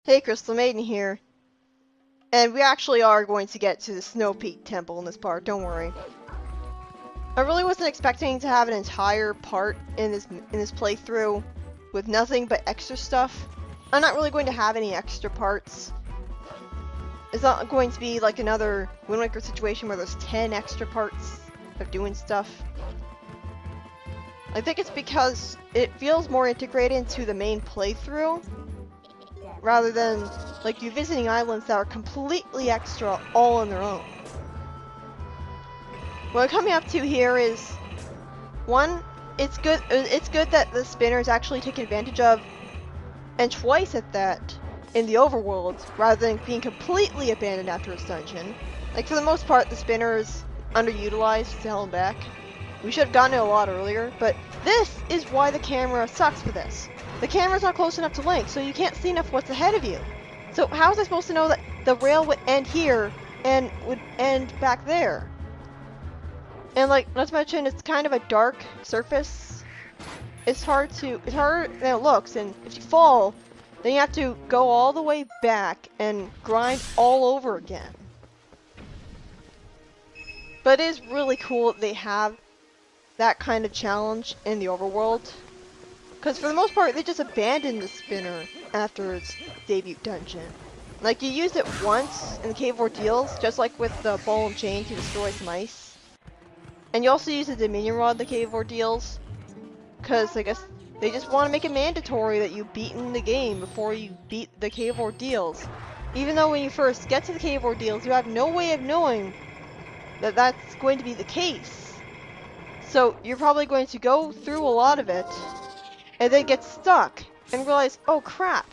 Hey, Crystal Maiden here. And we actually are going to get to the Snowpeak temple in this part, don't worry. I really wasn't expecting to have an entire part in this playthrough with nothing but extra stuff. I'm not really going to have any extra parts. It's not going to be like another Wind Waker situation where there's 10 extra parts of doing stuff. I think it's because it feels more integrated into the main playthrough, rather than like you visiting islands that are completely extra all on their own. What I'm coming up to here is, one, it's good that the spinner is actually taken advantage of, and twice at that, in the overworld, rather than being completely abandoned after its dungeon. Like, for the most part, the spinner is underutilized to hell and back. We should have gotten it a lot earlier, but this is why the camera sucks for this. The camera's not close enough to Link, so you can't see enough what's ahead of you. So how was I supposed to know that the rail would end here and would end back there? And like, not to mention, it's kind of a dark surface. It's harder than it looks, and if you fall, then you have to go all the way back and grind all over again. But it is really cool that they have that kind of challenge in the overworld. Because for the most part, they just abandoned the spinner after its debut dungeon. Like, you used it once in the Cave of Ordeals, just like with the ball and chain to destroy some ice. And you also use the Dominion Rod in the Cave of Ordeals, because I guess they just want to make it mandatory that you beaten the game before you beat the Cave of Ordeals. Even though when you first get to the Cave of Ordeals, you have no way of knowing that that's going to be the case. So you're probably going to go through a lot of it, and then get stuck, and realize, oh crap,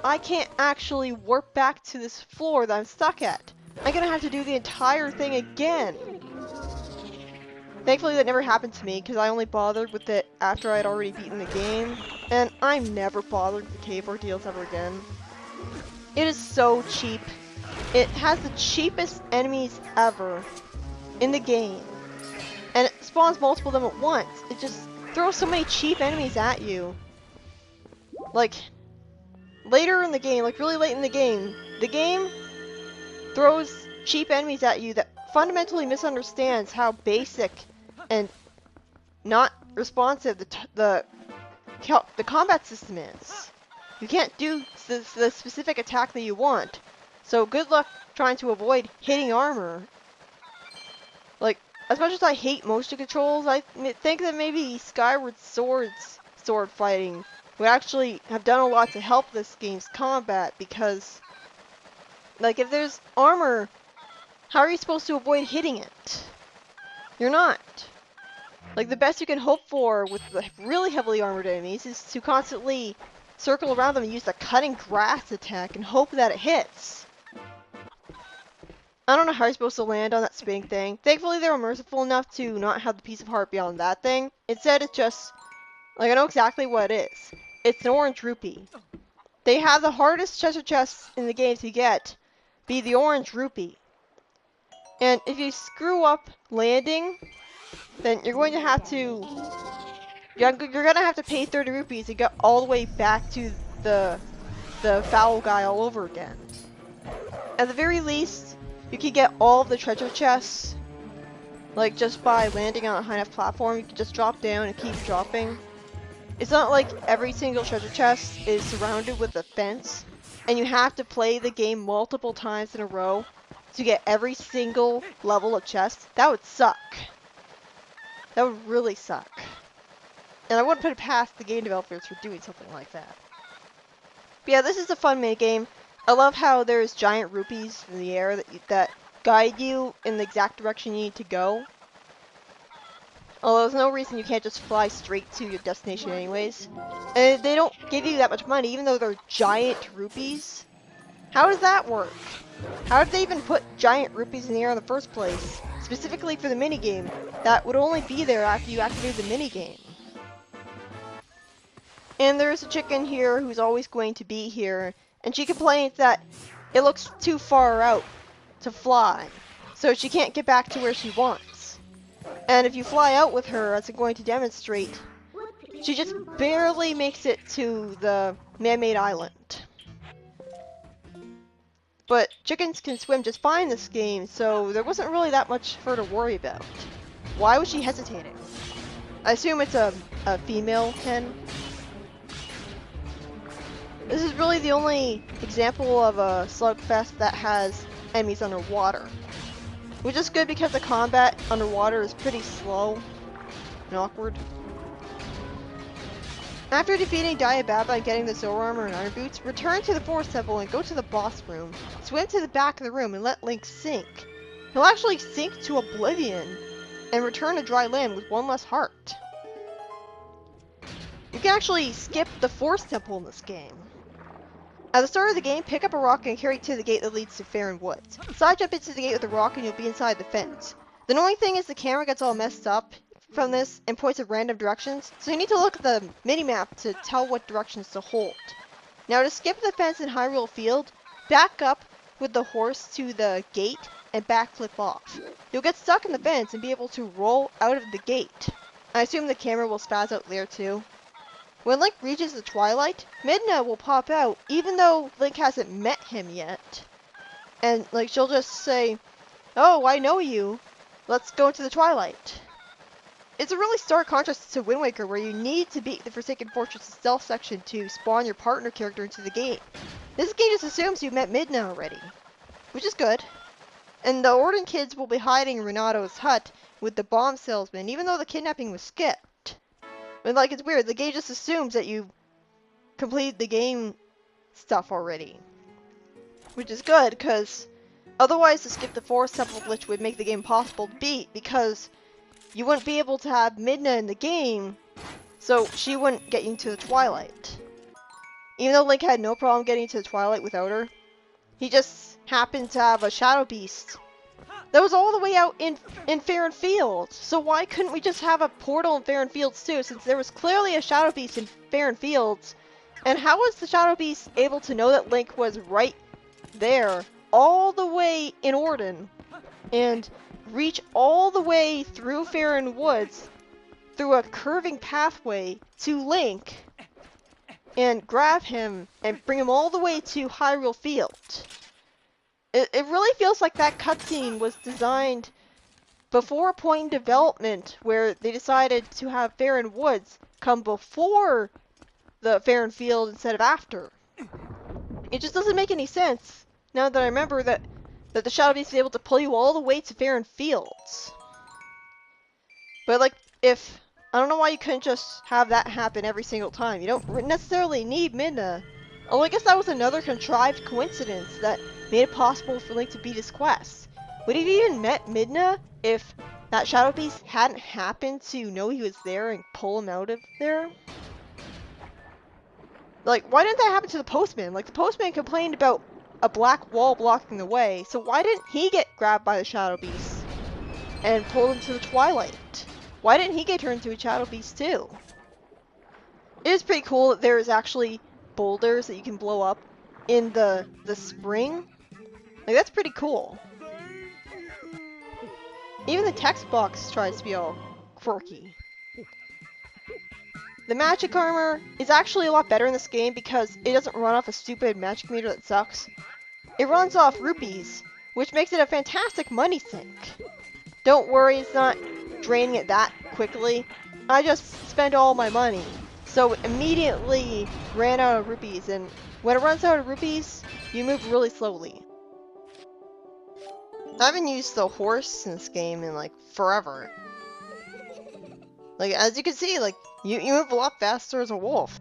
I can't actually warp back to this floor that I'm stuck at. I'm gonna have to do the entire thing again. Thankfully that never happened to me, because I only bothered with it after I'd already beaten the game, and I'm never bothered with the Cave Ordeals ever again. It is so cheap. It has the cheapest enemies ever in the game, and it spawns multiple of them at once. It just throws so many cheap enemies at you. Like, later in the game, like really late in the game throws cheap enemies at you that fundamentally misunderstands how basic and not responsive the combat system is. You can't do the specific attack that you want, so good luck trying to avoid hitting armor. Like, as much as I hate motion controls, I think that maybe Skyward Sword's sword fighting would actually have done a lot to help this game's combat, because, like, if there's armor, how are you supposed to avoid hitting it? You're not. Like, the best you can hope for with the really heavily armored enemies is to constantly circle around them and use the cutting grass attack and hope that it hits. I don't know how you're supposed to land on that spinning thing. Thankfully, they were merciful enough to not have the piece of heart beyond that thing. Instead, it's just, like, I know exactly what it is. It's an orange rupee. They have the hardest treasure chests in the game to get be the orange rupee. And if you screw up landing, then you're going to have to pay 30 rupees to get all the way back to the foul guy all over again. At the very least, you can get all of the treasure chests, like, just by landing on a high enough platform. You can just drop down and keep dropping. It's not like every single treasure chest is surrounded with a fence, and you have to play the game multiple times in a row to get every single level of chest. That would suck. That would really suck. And I wouldn't put it past the game developers for doing something like that. But yeah, this is a fun minigame. I love how there's giant rupees in the air that guide you in the exact direction you need to go. Although there's no reason you can't just fly straight to your destination anyways. And they don't give you that much money, even though they're giant rupees. How does that work? How did they even put giant rupees in the air in the first place? Specifically for the minigame, that would only be there after you activate the minigame. And there's a chicken here who's always going to be here, and she complains that it looks too far out to fly, so she can't get back to where she wants. And if you fly out with her, as I'm going to demonstrate, she just barely makes it to the man-made island. But chickens can swim just fine in this game, so there wasn't really that much for her to worry about. Why was she hesitating? I assume it's a female hen. This is really the only example of a slugfest that has enemies underwater. Which is good because the combat underwater is pretty slow and awkward. After defeating Diababa and getting the Zoro armor and iron boots, return to the forest temple and go to the boss room. Swim to the back of the room and let Link sink. He'll actually sink to oblivion and return to dry land with one less heart. You can actually skip the forest temple in this game. At the start of the game, pick up a rock and carry it to the gate that leads to Faron Woods. Side jump into the gate with the rock and you'll be inside the fence. The annoying thing is the camera gets all messed up from this and points at random directions, so you need to look at the minimap to tell what directions to hold. Now to skip the fence in Hyrule Field, back up with the horse to the gate and backflip off. You'll get stuck in the fence and be able to roll out of the gate. I assume the camera will spaz out there too. When Link reaches the Twilight, Midna will pop out even though Link hasn't met him yet. And like she'll just say, "Oh, I know you. Let's go into the Twilight." It's a really stark contrast to Wind Waker, where you need to beat the Forsaken Fortress stealth section to spawn your partner character into the game. This game just assumes you've met Midna already, which is good. And the Orden kids will be hiding in Renato's hut with the bomb salesman, even though the kidnapping was skipped. And like, it's weird, the game just assumes that you completed the game stuff already. Which is good, because otherwise the skip the forest temple glitch would make the game impossible to beat, because you wouldn't be able to have Midna in the game, so she wouldn't get you into the Twilight. Even though Link had no problem getting to the Twilight without her, he just happened to have a Shadow Beast that was all the way out in Faron Fields. So why couldn't we just have a portal in Faron Fields too, since there was clearly a Shadow Beast in Faron Fields? And how was the Shadow Beast able to know that Link was right there, all the way in Orden, and reach all the way through Faron Woods, through a curving pathway to Link, and grab him and bring him all the way to Hyrule Field? It really feels like that cutscene was designed before a point in development where they decided to have Faron Woods come before the Faron Field instead of after. It just doesn't make any sense now that I remember that the Shadow Beast is able to pull you all the way to Faron Fields. But like, if I don't know why you couldn't just have that happen every single time. You don't necessarily need Midna. Oh, I guess that was another contrived coincidence that made it possible for Link to beat his quest. Would he have even met Midna if that Shadow Beast hadn't happened to know he was there and pull him out of there? Like, why didn't that happen to the postman? Like, the postman complained about a black wall blocking the way, so why didn't he get grabbed by the Shadow Beast and pulled into the Twilight? Why didn't he get turned into a Shadow Beast too? It is pretty cool that there is actually boulders that you can blow up in the spring. Like, that's pretty cool. Even the text box tries to be all quirky. The magic armor is actually a lot better in this game because it doesn't run off a stupid magic meter that sucks. It runs off rupees, which makes it a fantastic money sink. Don't worry, it's not draining it that quickly. I just spent all my money, so it immediately ran out of rupees, and when it runs out of rupees, you move really slowly. I haven't used the horse in this game in like forever. Like, as you can see, like, you move a lot faster as a wolf.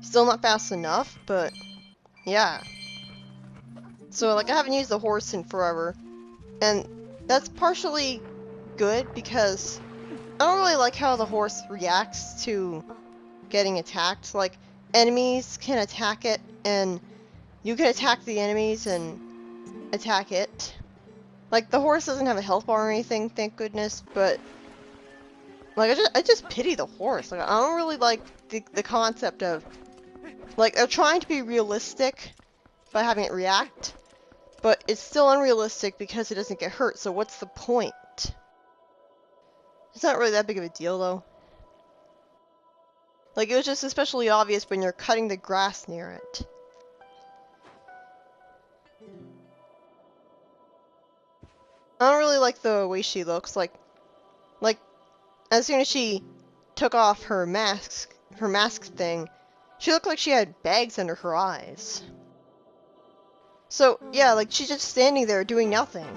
Still not fast enough, but yeah. So like, I haven't used the horse in forever, and that's partially good because I don't really like how the horse reacts to getting attacked. Like, enemies can attack it, and you can attack the enemies and attack it. Like, the horse doesn't have a health bar or anything, thank goodness, but like, I just pity the horse. Like, I don't really like the concept of, like, they're trying to be realistic by having it react, but it's still unrealistic because it doesn't get hurt, so what's the point? It's not really that big of a deal, though. Like, it was just especially obvious when you're cutting the grass near it. I don't really like the way she looks. Like, as soon as she took off her mask thing, she looked like she had bags under her eyes. So, yeah, like, she's just standing there doing nothing.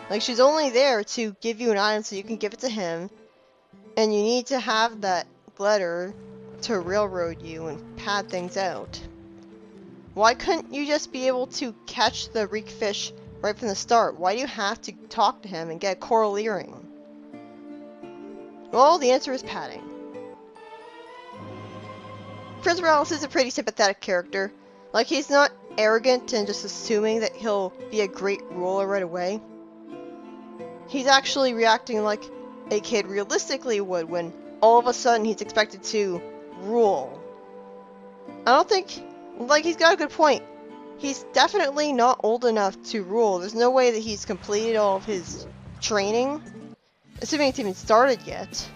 Like, she's only there to give you an item so you can give it to him, and you need to have that letter to railroad you and pad things out. Why couldn't you just be able to catch the reek fish right from the start? Why do you have to talk to him and get a coral earring? Well, the answer is padding. Prince Morales is a pretty sympathetic character. Like, he's not arrogant and just assuming that he'll be a great ruler right away. He's actually reacting like a kid realistically would when all of a sudden he's expected to rule. I don't think, like, he's got a good point. He's definitely not old enough to rule. There's no way that he's completed all of his training, assuming it's even started yet.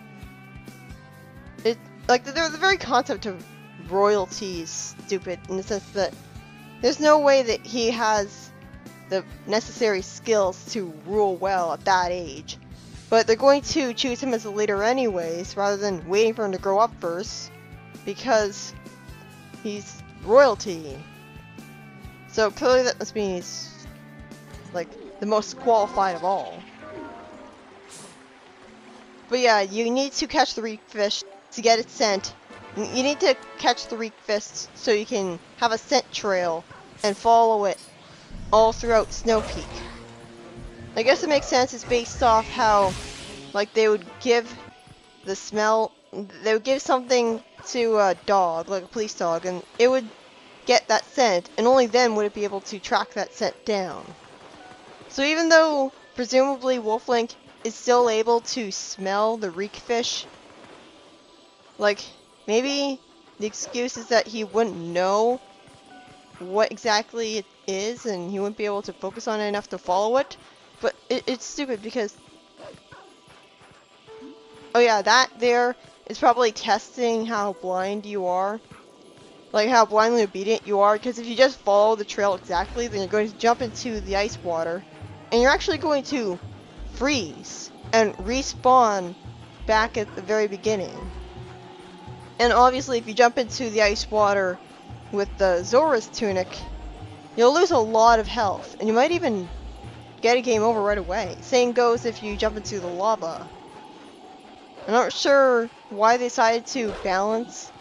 Like, the very concept of royalty is stupid in the sense that there's no way that he has the necessary skills to rule well at that age. But they're going to choose him as a leader anyways, rather than waiting for him to grow up first, because he's royalty. So clearly that must mean he's, like, the most qualified of all. But yeah, you need to catch the reek fish to get its scent. You need to catch the reek fish so you can have a scent trail and follow it all throughout Snowpeak. I guess it makes sense. It's based off how, like, they would give the smell, they would give something to a dog, like a police dog, and it would get that scent, and only then would it be able to track that scent down. So even though presumably Wolflink is still able to smell the reek fish, like, maybe the excuse is that he wouldn't know what exactly it is and he wouldn't be able to focus on it enough to follow it. But it's stupid because, oh yeah, that there is probably testing how blind you are. Like, how blindly obedient you are, because if you just follow the trail exactly, then you're going to jump into the ice water, and you're actually going to freeze and respawn back at the very beginning. And obviously, if you jump into the ice water with the Zora's tunic, you'll lose a lot of health, and you might even get a game over right away. Same goes if you jump into the lava. I'm not sure why they decided to balance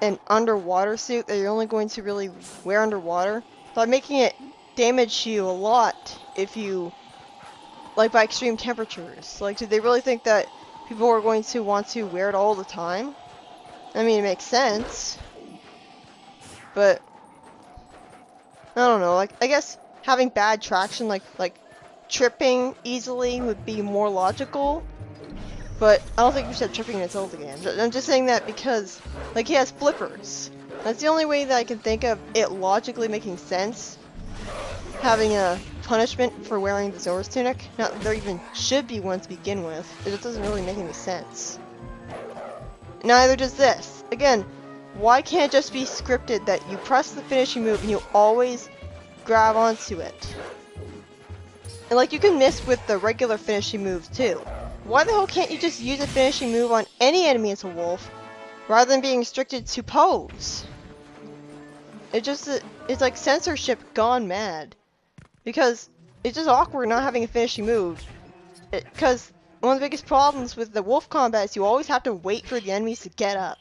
an underwater suit that you're only going to really wear underwater by making it damage you a lot if you, like, by extreme temperatures. Like, did they really think that people were going to want to wear it all the time? I mean, it makes sense, but I don't know. Like, I guess having bad traction, like tripping easily, would be more logical. But I don't think we should have tripping in its old game. I'm just saying that because, like, he has flippers. That's the only way that I can think of it logically making sense. Having a punishment for wearing the Zora's tunic. Not that there even should be one to begin with. It just doesn't really make any sense. Neither does this. Again, why can't it just be scripted that you press the finishing move and you always grab onto it? And, like, you can miss with the regular finishing moves too. Why the hell can't you just use a finishing move on any enemy as a wolf, rather than being restricted to pose? It's like censorship gone mad. Because it's just awkward not having a finishing move. Because one of the biggest problems with the wolf combat is you always have to wait for the enemies to get up.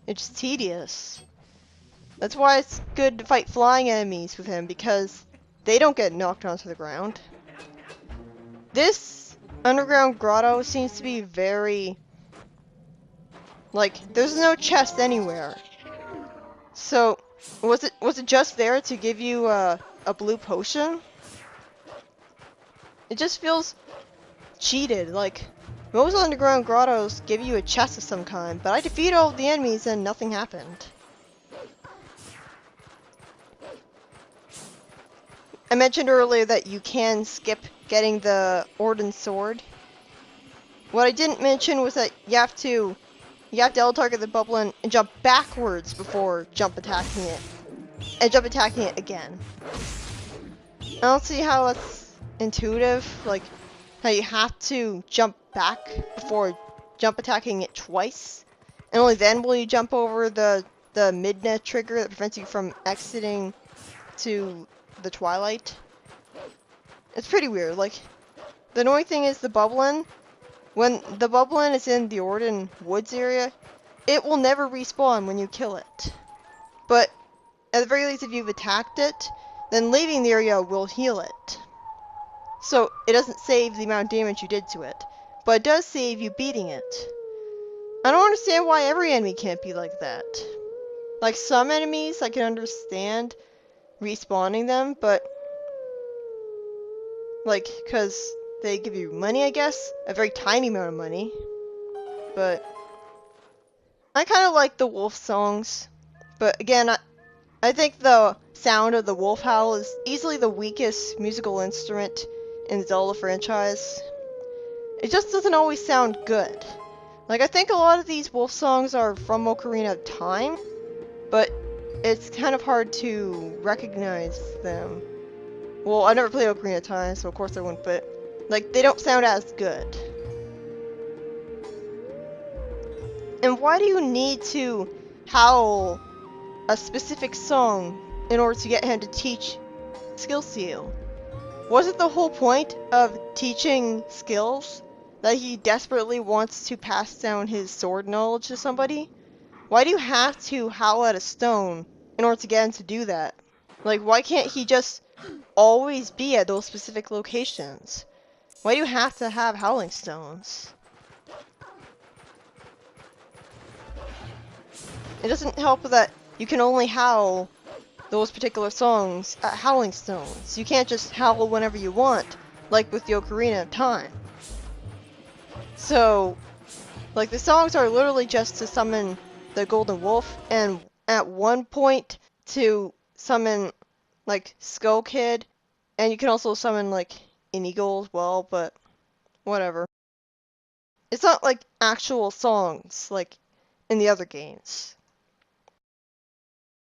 It's just tedious. That's why it's good to fight flying enemies with him, because they don't get knocked onto the ground. This underground grotto seems to be very, like, there's no chest anywhere. So was it just there to give you a blue potion? It just feels cheated. Like, most underground grottos give you a chest of some kind, but I defeated all of the enemies and nothing happened. I mentioned earlier that you can skip getting the Orden sword. What I didn't mention was that you have to L-target the bubble and jump backwards before jump attacking it. And jump attacking it again. I don't see how that's intuitive, like how you have to jump back before jump attacking it twice, and only then will you jump over the mid-net trigger that prevents you from exiting to the Twilight. It's pretty weird. Like, the annoying thing is the Bubblen. When the Bubblen is in the Orden Woods area, it will never respawn when you kill it. But at the very least, if you've attacked it, then leaving the area will heal it. So it doesn't save the amount of damage you did to it, but it does save you beating it. I don't understand why every enemy can't be like that. Like, some enemies, I can understand respawning them, but like, because they give you money, I guess, a very tiny amount of money. But I kind of like the wolf songs, but again, I think the sound of the wolf howl is easily the weakest musical instrument in the Zelda franchise. It just doesn't always sound good. Like, I think a lot of these wolf songs are from Ocarina of Time, but it's kind of hard to recognize them. Well, I never played Ocarina of Time, so of course I wouldn't, but like, they don't sound as good. And why do you need to howl a specific song in order to get him to teach skills to you? Wasn't the whole point of teaching skills that he desperately wants to pass down his sword knowledge to somebody? Why do you have to howl at a stone in order to get him to do that? Like, why can't he just always be at those specific locations? Why do you have to have howling stones? It doesn't help that you can only howl those particular songs at howling stones. You can't just howl whenever you want, like with the Ocarina of Time. So, like, the songs are literally just to summon the Golden Wolf, and at one point to summon, like, Skull Kid, and you can also summon, like, an eagle as well, but whatever. It's not like actual songs, like in the other games.